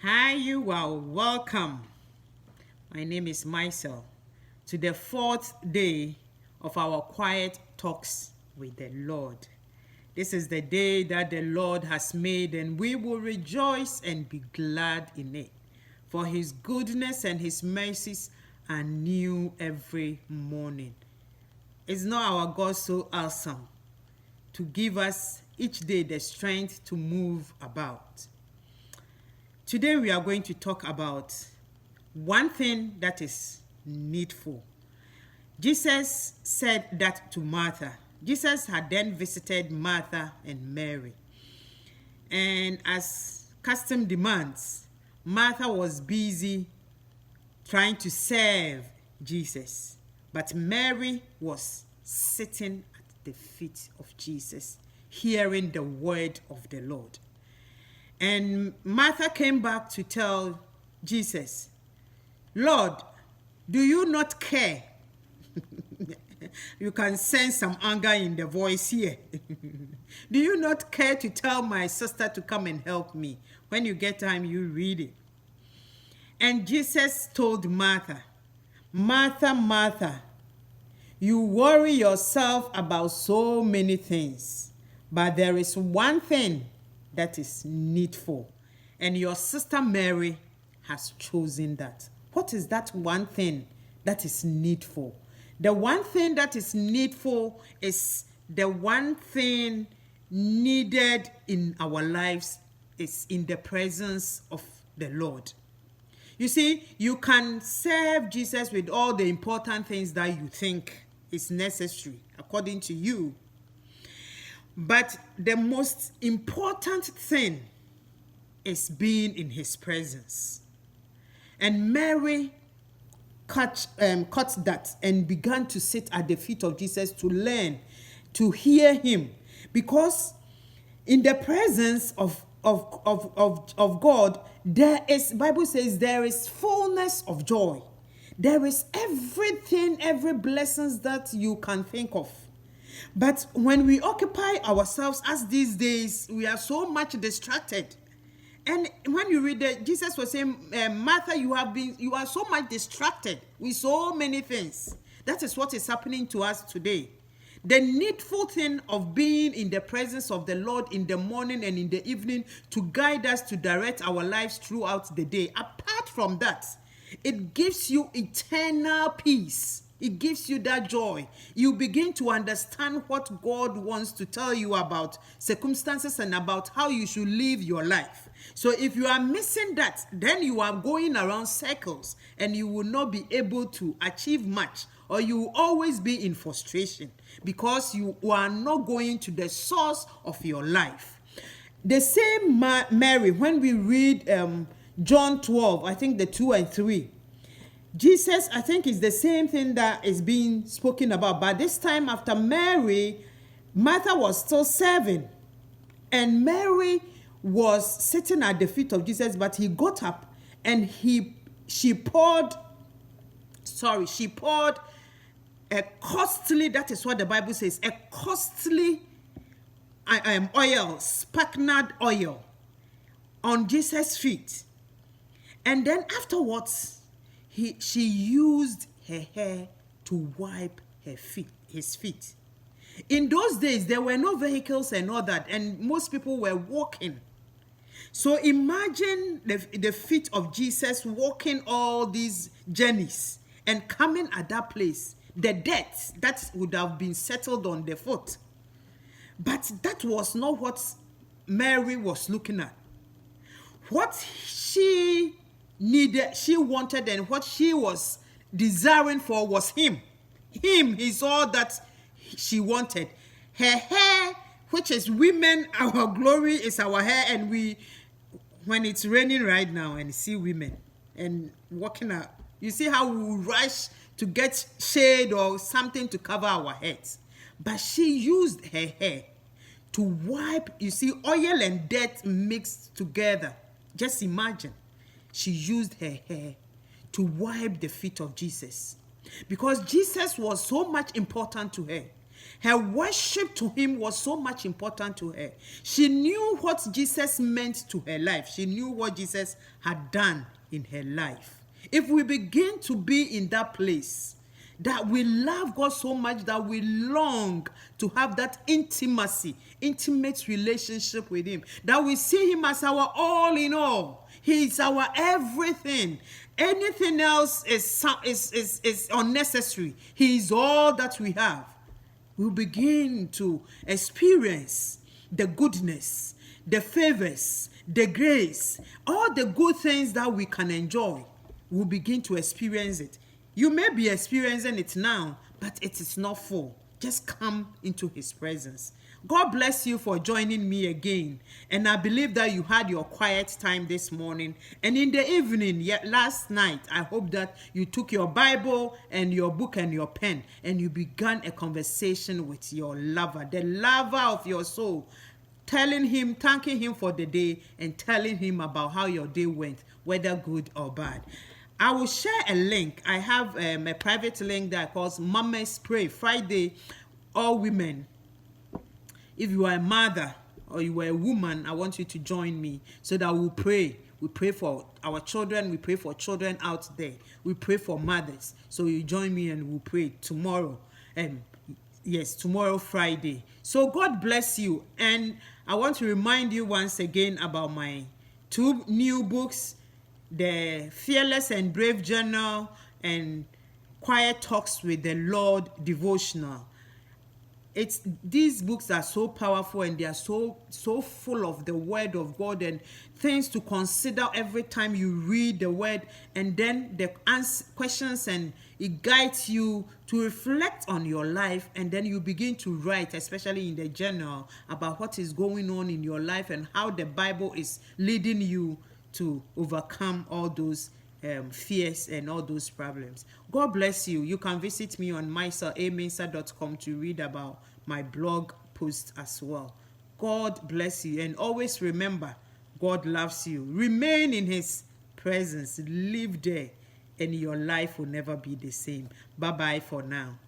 Hi, you are welcome. My name is Mycel to the fourth day of our quiet talks with the Lord. This is the day that the Lord has made, and we will rejoice and be glad in it. For his goodness and his mercies are new every morning. Is not our God so awesome to give us each day the strength to move about? Today we are going to talk about one thing that is needful. Jesus said that to Martha. Jesus had then visited Martha and Mary. And as custom demands, Martha was busy trying to serve Jesus. But Mary was sitting at the feet of Jesus, hearing the word of the Lord. And Martha came back to tell Jesus, Lord, do you not care? You can sense some anger in the voice here. Do you not care to tell my sister to come and help me? When you get time, you read it. And Jesus told Martha, Martha, Martha, you worry yourself about so many things, but there is one thing that is needful, and your sister Mary has chosen that. What is that one thing that is needful? The one thing that is needful is the one thing needed in our lives is in the presence of the Lord. You see, you can serve Jesus with all the important things that you think is necessary according to you. But the most important thing is being in his presence. And Mary caught that and began to sit at the feet of Jesus to learn, to hear him. Because in the presence of God, there is, Bible says, there is fullness of joy. There is everything, every blessings that you can think of. But when we occupy ourselves, as these days, we are so much distracted. And when you read that, Jesus was saying, Martha, you are so much distracted with so many things. That is what is happening to us today. The needful thing of being in the presence of the Lord in the morning and in the evening to guide us, to direct our lives throughout the day. Apart from that, it gives you eternal peace. It gives you that joy. You begin to understand what God wants to tell you about circumstances and about how you should live your life. So if you are missing that, then you are going around circles and you will not be able to achieve much, or you will always be in frustration because you are not going to the source of your life. The same Mary, when we read John 12, I think the 2 and 3, Jesus, I think, is the same thing that is being spoken about. But this time after Mary, Martha was still serving. And Mary was sitting at the feet of Jesus, but he got up and she poured a costly, that is what the Bible says, a costly oil, spikenard oil on Jesus' feet. And then afterwards, she used her hair to wipe his feet. In those days, there were no vehicles and all that, and most people were walking. So imagine the feet of Jesus walking all these journeys and coming at that place, the debt that would have been settled on the foot. But that was not what Mary was looking at. What she needed, she wanted, and what she was desiring for was him. Him is all that she wanted. Her hair, which is women, our glory is our hair, and we, when it's raining right now and see women and walking out, you see how we rush to get shade or something to cover our heads. But she used her hair to wipe, you see, oil and dirt mixed together. Just imagine. She used her hair to wipe the feet of Jesus, because Jesus was so much important to her. Her worship to him was so much important to her. She knew what Jesus meant to her life. She knew what Jesus had done in her life. If we begin to be in that place, that we love God so much that we long to have that intimate relationship with him, that we see him as our all in all. He is our everything. Anything else is unnecessary. He is all that we have. We begin to experience the goodness, the favors, the grace, all the good things that we can enjoy. We'll begin to experience it. You may be experiencing it now, but it is not full. Just come into his presence. God bless you for joining me again. And I believe that you had your quiet time this morning. And in the evening, last night, I hope that you took your Bible and your book and your pen and you began a conversation with your lover, the lover of your soul, telling him, thanking him for the day and telling him about how your day went, whether good or bad. I will share a link. I have a private link that calls Mama's Pray Friday. All women, if you are a mother or you are a woman, I want you to join me so that we'll pray. We pray for our children. We pray for children out there. We pray for mothers. So you join me and we'll pray tomorrow. Yes, tomorrow, Friday. So God bless you. And I want to remind you once again about my 2 new books, the Fearless and Brave Journal and Quiet Talks with the Lord devotional. These books are so powerful and they are so full of the word of God and things to consider every time you read the word, and then the questions, and it guides you to reflect on your life, and then you begin to write, especially in the journal, about what is going on in your life and how the Bible is leading you to overcome all those fears and all those problems. God bless you. You can visit me on mycel.com to read about my blog post as well. God bless you, and always remember, God loves you. Remain in his presence. Live there, and your life will never be the same. Bye-bye for now.